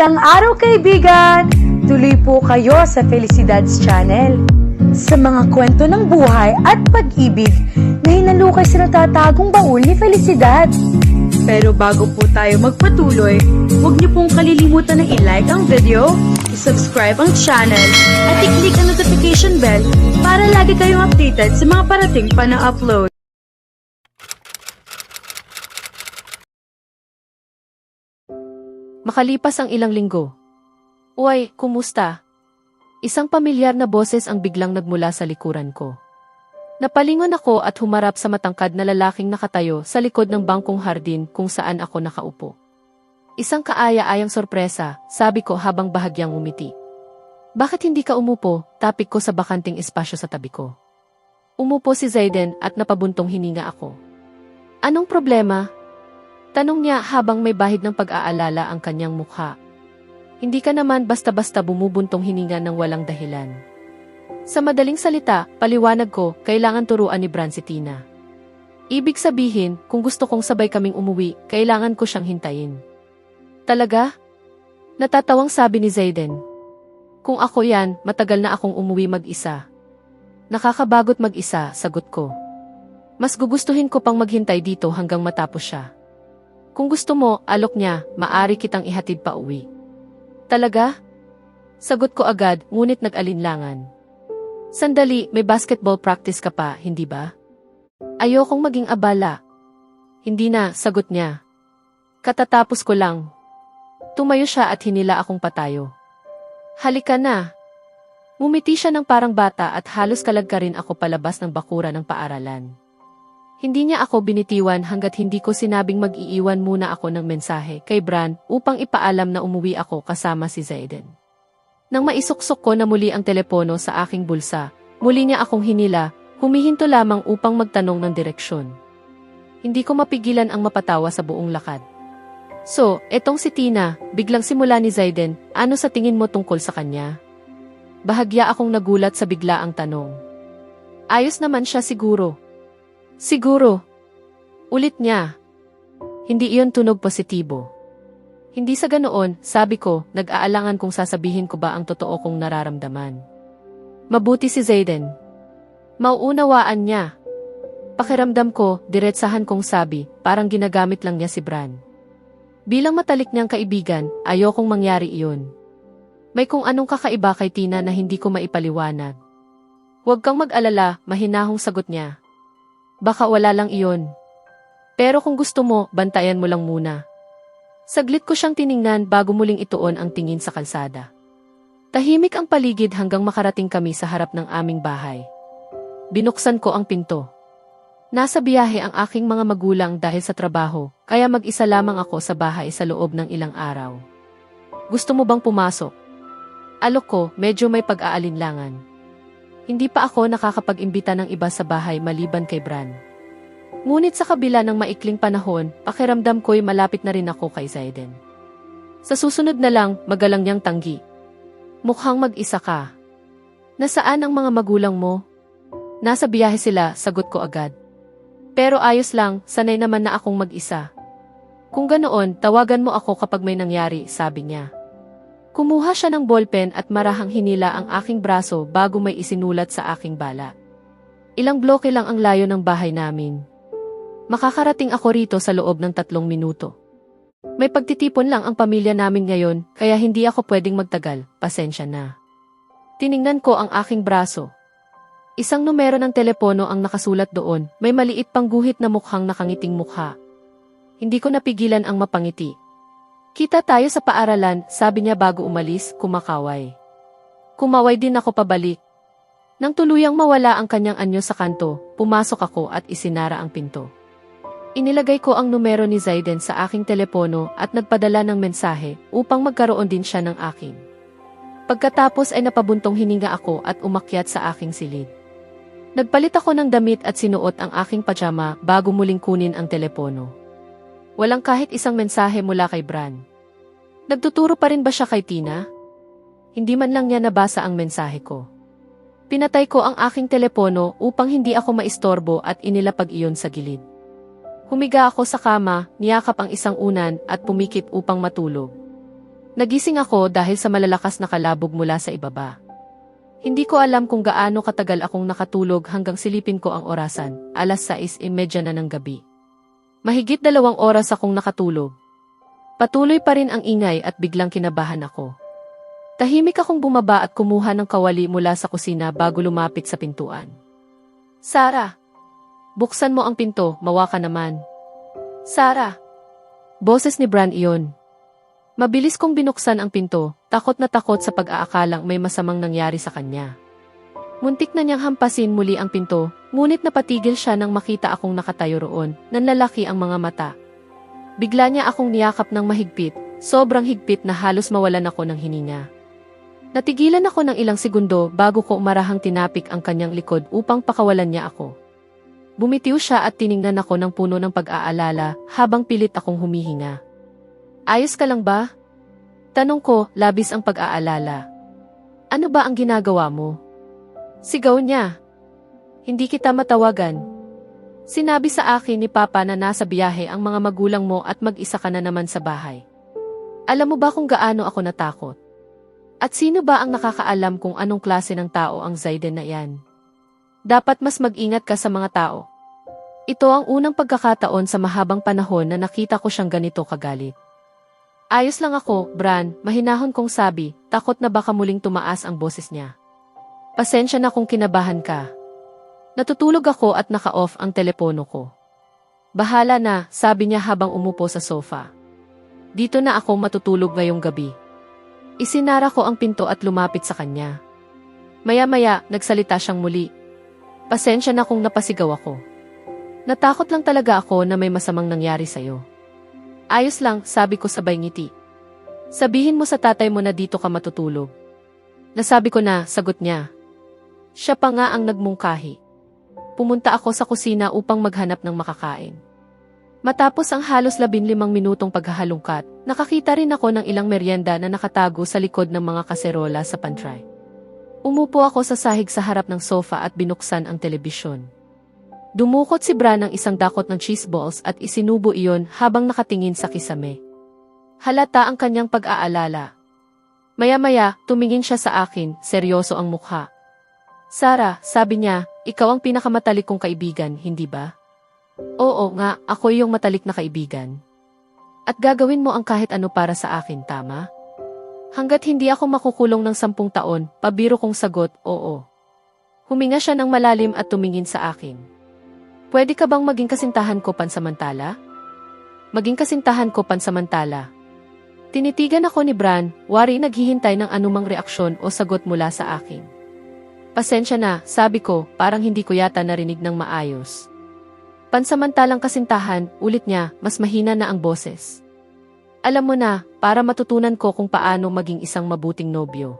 Magandang araw kaibigan! Tuloy po kayo sa Felicidad's Channel. Sa mga kwento ng buhay at pag-ibig na hinalukay sa natatagong baul ni Felicidad. Pero bago po tayo magpatuloy, huwag niyo pong kalilimutan na i-like ang video, i-subscribe ang channel, at i-click ang notification bell para lagi kayong updated sa mga parating pa na upload. Makalipas ang ilang linggo. Uy, kumusta? Isang pamilyar na boses ang biglang nagmula sa likuran ko. Napalingon ako at humarap sa matangkad na lalaking nakatayo sa likod ng bangkong hardin kung saan ako nakaupo. Isang kaaya-ayang sorpresa, sabi ko habang bahagyang umiti. Bakit hindi ka umupo? Tapik ko sa bakanting espasyo sa tabi ko. Umupo si Zayden at napabuntong hininga ako. Anong problema? Tanong niya habang may bahid ng pag-aalala ang kanyang mukha. Hindi ka naman basta-basta bumubuntong hininga ng walang dahilan. Sa madaling salita, paliwanag ko, kailangan turuan ni Bran si Tina. Ibig sabihin, kung gusto kong sabay kaming umuwi, kailangan ko siyang hintayin. Talaga? Natatawang sabi ni Zayden. Kung ako yan, matagal na akong umuwi mag-isa. Nakakabagot mag-isa, sagot ko. Mas gugustuhin ko pang maghintay dito hanggang matapos siya. Kung gusto mo, alok niya, maari kitang ihatid pa uwi. Talaga? Sagot ko agad, ngunit nag-alinlangan. Sandali, may basketball practice ka pa, hindi ba? Ayokong maging abala. Hindi na, sagot niya. Katatapos ko lang. Tumayo siya at hinila akong patayo. Halika na. Ngumiti siya ng parang bata at halos kalagkarin ako palabas ng bakura ng paaralan. Hindi niya ako binitiwan hanggat hindi ko sinabing mag-iiwan muna ako ng mensahe kay Bran upang ipaalam na umuwi ako kasama si Zayden. Nang maisuksok ko na muli ang telepono sa aking bulsa, muli niya akong hinila, humihinto lamang upang magtanong ng direksyon. Hindi ko mapigilan ang mapatawa sa buong lakad. So, etong si Tina, biglang simula ni Zayden, ano sa tingin mo tungkol sa kanya? Bahagya akong nagulat sa biglaang tanong. Ayos naman siya siguro. Siguro. Ulit niya. Hindi iyon tunog positibo. Hindi sa ganoon, sabi ko, nag-aalangan kung sasabihin ko ba ang totoo kong nararamdaman. Mabuti si Zayden. Mauunawaan niya. Pakiramdam ko, diretsahan kong sabi, parang ginagamit lang niya si Bran. Bilang matalik niyang kaibigan, ayokong mangyari iyon. May kung anong kakaiba kay Tina na hindi ko maipaliwanag. Huwag kang mag-alala, mahinahong sagot niya. Baka wala lang iyon. Pero kung gusto mo, bantayan mo lang muna. Saglit ko siyang tiningnan bago muling ituon ang tingin sa kalsada. Tahimik ang paligid hanggang makarating kami sa harap ng aming bahay. Binuksan ko ang pinto. Nasa biyahe ang aking mga magulang dahil sa trabaho, kaya mag-isa lamang ako sa bahay sa loob ng ilang araw. Gusto mo bang pumasok? Alok ko, medyo may pag-aalinlangan. Hindi pa ako nakakapag-imbita ng iba sa bahay maliban kay Bran. Ngunit sa kabila ng maikling panahon, pakiramdam ko'y malapit na rin ako kay Zayden. Sa susunod na lang, magalang niyang tanggi. Mukhang mag-isa ka. Nasaan ang mga magulang mo? Nasa biyahe sila, sagot ko agad. Pero ayos lang, sanay naman na akong mag-isa. Kung ganoon, tawagan mo ako kapag may nangyari, sabi niya. Kumuha siya ng ballpen at marahang hinila ang aking braso bago may isinulat sa aking bala. Ilang bloke lang ang layo ng bahay namin. Makakarating ako rito sa loob ng 3 minuto. May pagtitipon lang ang pamilya namin ngayon, kaya hindi ako pwedeng magtagal, pasensya na. Tiningnan ko ang aking braso. Isang numero ng telepono ang nakasulat doon, may maliit pang guhit na mukhang nakangiting mukha. Hindi ko napigilan ang mapangiti. Kita tayo sa paaralan, sabi niya bago umalis, kumakaway. Kumaway din ako pabalik. Nang tuluyang mawala ang kanyang anyo sa kanto, pumasok ako at isinara ang pinto. Inilagay ko ang numero ni Zayden sa aking telepono at nagpadala ng mensahe upang magkaroon din siya ng akin. Pagkatapos ay napabuntong hininga ako at umakyat sa aking silid. Nagpalit ako ng damit at sinuot ang aking pajama bago muling kunin ang telepono. Walang kahit isang mensahe mula kay Bran. Nagtuturo pa rin ba siya kay Tina? Hindi man lang niya nabasa ang mensahe ko. Pinatay ko ang aking telepono upang hindi ako maistorbo at inilapag iyon sa gilid. Humiga ako sa kama, niyakap ang isang unan at pumikit upang matulog. Nagising ako dahil sa malalakas na kalabog mula sa ibaba. Hindi ko alam kung gaano katagal akong nakatulog hanggang silipin ko ang orasan, 6:30 na ng gabi. Mahigit 2 oras akong nakatulog. Patuloy pa rin ang ingay at biglang kinabahan ako. Tahimik akong bumaba at kumuha ng kawali mula sa kusina bago lumapit sa pintuan. Sarah! Buksan mo ang pinto, mawa ka naman. Sarah! Boses ni Bran iyon. Mabilis kong binuksan ang pinto, takot na takot sa pag-aakalang may masamang nangyari sa kanya. Muntik na niyang hampasin muli ang pinto, ngunit napatigil siya nang makita akong nakatayo roon, nanlalaki ang mga mata. Bigla niya akong niyakap ng mahigpit, sobrang higpit na halos mawalan ako ng hininga. Natigilan ako ng ilang segundo bago ko umarahang tinapik ang kanyang likod upang pakawalan niya ako. Bumitiw siya at tiningnan ako ng puno ng pag-aalala habang pilit akong humihinga. Ayos ka lang ba? Tanong ko, labis ang pag-aalala. Ano ba ang ginagawa mo? Sigaw niya. Hindi kita matawagan. Sinabi sa akin ni Papa na nasa biyahe ang mga magulang mo at mag-isa ka na naman sa bahay. Alam mo ba kung gaano ako natakot? At sino ba ang nakakaalam kung anong klase ng tao ang Zayden na yan? Dapat mas mag-ingat ka sa mga tao. Ito ang unang pagkakataon sa mahabang panahon na nakita ko siyang ganito kagalit. Ayos lang ako, Bran, mahinahon kong sabi, takot na baka muling tumaas ang boses niya. Pasensya na kung kinabahan ka. Natutulog ako at naka-off ang telepono ko. Bahala na, sabi niya habang umupo sa sofa. Dito na ako matutulog ngayong gabi. Isinara ko ang pinto at lumapit sa kanya. Maya-maya, nagsalita siyang muli. Pasensya na kung napasigaw ako. Natakot lang talaga ako na may masamang nangyari sa'yo. Ayos lang, sabi ko sabay ngiti. Sabihin mo sa tatay mo na dito ka matutulog. Nasabi ko na, sagot niya. Siya pa nga ang nagmungkahi. Pumunta ako sa kusina upang maghanap ng makakain. Matapos ang halos 15 minutong paghahalungkat, nakakita rin ako ng ilang merienda na nakatago sa likod ng mga kaserola sa pantry. Umupo ako sa sahig sa harap ng sofa at binuksan ang telebisyon. Dumukot si Bran ng isang dakot ng cheese balls at isinubo iyon habang nakatingin sa kisame. Halata ang kanyang pag-aalala. Maya-maya, tumingin siya sa akin, seryoso ang mukha. Sarah, sabi niya, ikaw ang pinakamatalik kong kaibigan, hindi ba? Oo nga, ako yung matalik na kaibigan. At gagawin mo ang kahit ano para sa akin, tama? Hanggat hindi ako makukulong ng 10 taon, pabiro kong sagot, oo. Huminga siya ng malalim at tumingin sa akin. Pwede ka bang maging kasintahan ko pansamantala? Maging kasintahan ko pansamantala. Tinitigan ako ni Bran, wari naghihintay ng anumang reaksyon o sagot mula sa akin. Pasensya na, sabi ko, parang hindi ko yata narinig ng maayos. Pansamantalang kasintahan, ulit niya, mas mahina na ang boses. Alam mo na, para matutunan ko kung paano maging isang mabuting nobyo.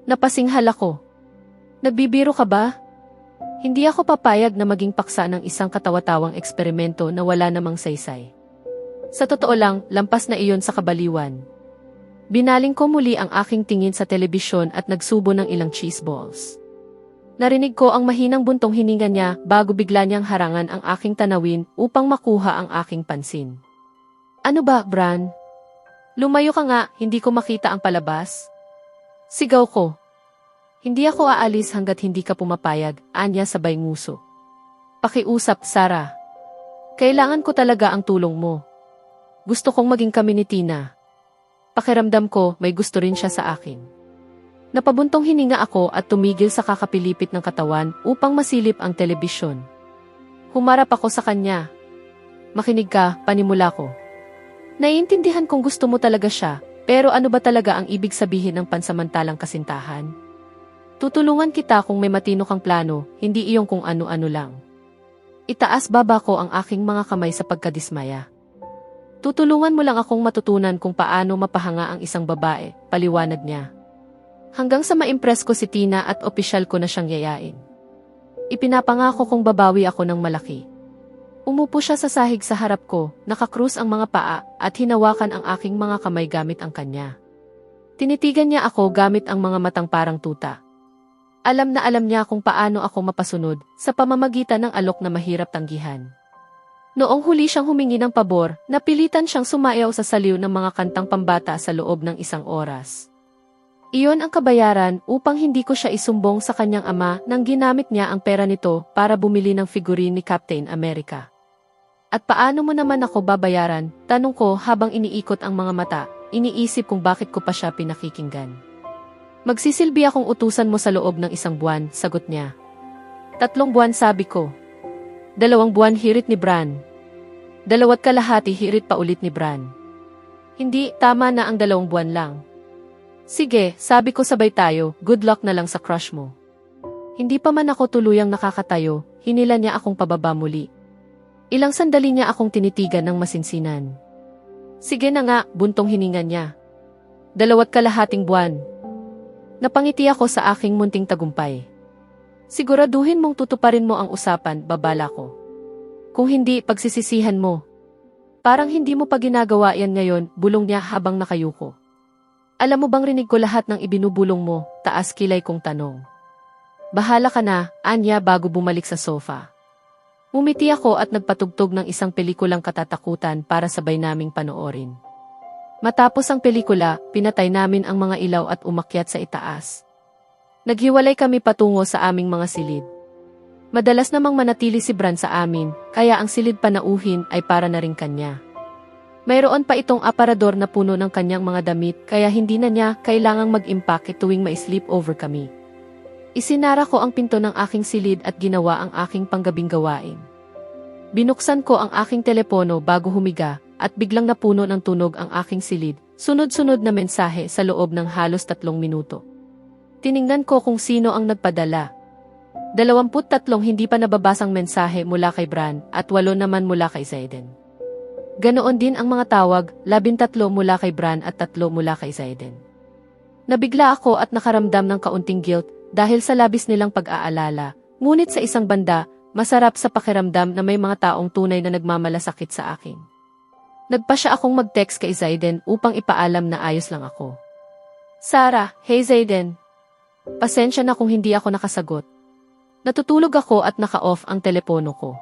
Napasinghal ako. Nagbibiro ka ba? Hindi ako papayag na maging paksa ng isang katawa-tawang eksperimento na wala namang saysay. Sa totoo lang, lampas na iyon sa kabaliwan. Binaling ko muli ang aking tingin sa telebisyon at nagsubo ng ilang cheese balls. Narinig ko ang mahinang buntong hininga niya bago bigla niyang harangan ang aking tanawin upang makuha ang aking pansin. Ano ba, Bran? Lumayo ka nga, hindi ko makita ang palabas. Sigaw ko. Hindi ako aalis hanggat hindi ka pumapayag, anya sabay nguso. Pakiusap, Sarah. Kailangan ko talaga ang tulong mo. Gusto kong maging kami ni Tina. Pakiramdam ko, may gusto rin siya sa akin. Napabuntong hininga ako at tumigil sa kakapilipit ng katawan upang masilip ang telebisyon. Humarap ako sa kanya. Makinig ka, panimula ko. Naiintindihan kong gusto mo talaga siya, pero ano ba talaga ang ibig sabihin ng pansamantalang kasintahan? Tutulungan kita kung may matino kang plano, hindi iyong kung ano-ano lang. Itaas baba ko ang aking mga kamay sa pagkadismaya. Tutulungan mo lang akong matutunan kung paano mapahanga ang isang babae, paliwanag niya. Hanggang sa ma-impress ko si Tina at opisyal ko na siyang yayain. Ipinapangako kong babawi ako ng malaki. Umupo siya sa sahig sa harap ko, nakakrus ang mga paa at hinawakan ang aking mga kamay gamit ang kanya. Tinitigan niya ako gamit ang mga matang parang tuta. Alam na alam niya kung paano ako mapasunod sa pamamagitan ng alok na mahirap tanggihan. Noong huli siyang humingi ng pabor, napilitan siyang sumayaw sa saliw ng mga kantang pambata sa loob ng 1 oras. Iyon ang kabayaran upang hindi ko siya isumbong sa kanyang ama nang ginamit niya ang pera nito para bumili ng figurine ni Captain America. At paano mo naman ako babayaran? Tanong ko habang iniikot ang mga mata, iniisip kung bakit ko pa siya pinakikinggan. Magsisilbi akong utusan mo sa loob ng 1 buwan, sagot niya. 3 buwan sabi ko. 2 buwan hirit ni Bran. 2.5 hirit pa ulit ni Bran. Hindi, tama na ang 2 buwan lang. Sige, sabi ko sabay tayo, good luck na lang sa crush mo. Hindi pa man ako tuluyang nakakatayo, hinila niya akong pababa muli. Ilang sandali niya akong tinitigan ng masinsinan. Sige na nga, buntong hininga niya. 2.5 buwan. Napangiti ako sa aking munting tagumpay. Siguraduhin mong tutuparin mo ang usapan, babala ko. Kung hindi, pagsisisihan mo. Parang hindi mo pa ginagawa yan ngayon, bulong niya habang nakayuko. Alam mo bang rinig ko lahat ng ibinubulong mo, taas kilay kong tanong. Bahala ka na, anya bago bumalik sa sofa. Umiti ako at nagpatugtog ng isang pelikulang katatakutan para sabay naming panoorin. Matapos ang pelikula, pinatay namin ang mga ilaw at umakyat sa itaas. Naghiwalay kami patungo sa aming mga silid. Madalas namang manatili si Bran sa amin, kaya ang silid panauhin ay para na rin kanya. Mayroon pa itong aparador na puno ng kanyang mga damit kaya hindi na niya kailangang mag-impake tuwing may sleepover kami. Isinara ko ang pinto ng aking silid at ginawa ang aking panggabing gawain. Binuksan ko ang aking telepono bago humiga at biglang napuno ng tunog ang aking silid, sunod-sunod na mensahe sa loob ng halos 3 minuto. Tiningnan ko kung sino ang nagpadala. 23 hindi pa nababasang mensahe mula kay Bran at 8 naman mula kay Xaden. Ganoon din ang mga tawag, 13 mula kay Bran at 3 mula kay Xaden. Nabigla ako at nakaramdam ng kaunting guilt dahil sa labis nilang pag-aalala, ngunit sa isang banda, masarap sa pakiramdam na may mga taong tunay na nagmamalasakit sa akin. Nagpa siya akong mag-text kay Xaden upang ipaalam na ayos lang ako. Sarah, hey Xaden. Pasensya na kung hindi ako nakasagot. Natutulog ako at naka-off ang telepono ko.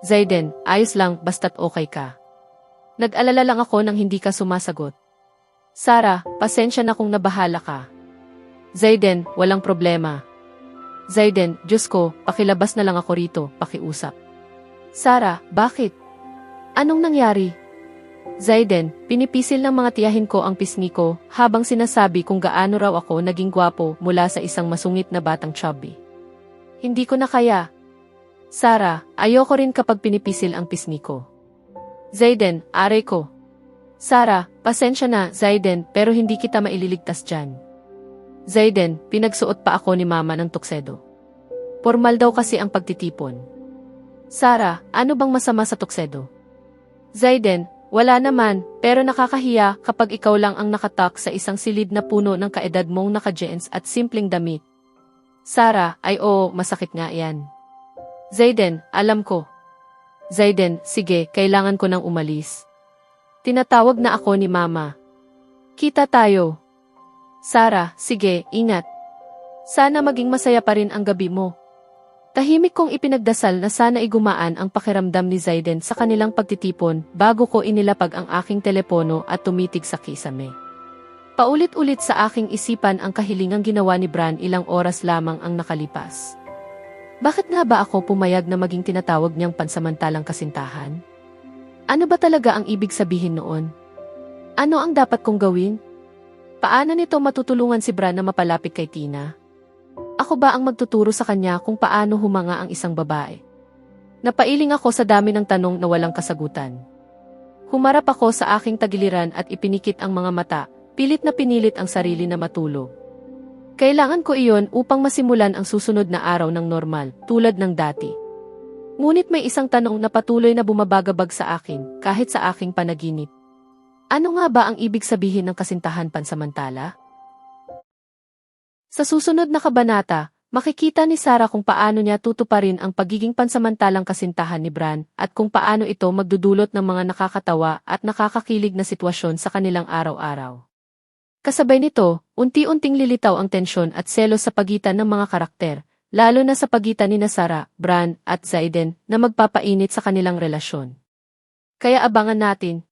Xaden, ayos lang basta't okay ka. Nag-alala lang ako nang hindi ka sumasagot. Sarah, pasensya na kung nabahala ka. Xaden, walang problema. Xaden, Diyos ko, pakilabas na lang ako rito, pakiusap. Sarah, bakit? Anong nangyari? Xaden, pinipisil ng mga tiyahin ko ang pisngi ko habang sinasabi kung gaano raw ako naging gwapo mula sa isang masungit na batang chubby. Hindi ko na kaya. Sarah, ayoko rin kapag pinipisil ang pisngi ko. Xaden, aray ko. Sarah, pasensya na, Xaden, pero hindi kita maililigtas dyan. Xaden, pinagsuot pa ako ni mama ng tuksedo. Formal daw kasi ang pagtitipon. Sarah, ano bang masama sa tuksedo? Xaden, wala naman, pero nakakahiya kapag ikaw lang ang nakatak sa isang silid na puno ng kaedad mong naka-jeans at simpleng damit. Sarah, ay oo, masakit nga yan. Xaden, alam ko. Xaden, sige, kailangan ko nang umalis. Tinatawag na ako ni mama. Kita tayo. Sarah, sige, ingat. Sana maging masaya pa rin ang gabi mo. Tahimik kong ipinagdasal na sana igumaan ang pakiramdam ni Xaden sa kanilang pagtitipon bago ko inilapag ang aking telepono at tumitig sa kisame. Paulit-ulit sa aking isipan ang kahilingang ginawa ni Bran ilang oras lamang ang nakalipas. Bakit nga ba ako pumayag na maging tinatawag niyang pansamantalang kasintahan? Ano ba talaga ang ibig sabihin noon? Ano ang dapat kong gawin? Paano nito matutulungan si Bran na mapalapit kay Tina? Ako ba ang magtuturo sa kanya kung paano humanga ang isang babae? Napailing ako sa dami ng tanong na walang kasagutan. Humarap ako sa aking tagiliran at ipinikit ang mga mata, pilit na pinilit ang sarili na matulog. Kailangan ko iyon upang masimulan ang susunod na araw ng normal, tulad ng dati. Ngunit may isang tanong na patuloy na bumabagabag sa akin, kahit sa aking panaginip. Ano nga ba ang ibig sabihin ng kasintahan pansamantala? Sa susunod na kabanata, makikita ni Sarah kung paano niya tutuparin ang pagiging pansamantalang kasintahan ni Bran at kung paano ito magdudulot ng mga nakakatawa at nakakakilig na sitwasyon sa kanilang araw-araw. Kasabay nito, unti-unting lilitaw ang tensyon at selos sa pagitan ng mga karakter, lalo na sa pagitan ni Sarah, Bran, at Zaiden na magpapainit sa kanilang relasyon. Kaya abangan natin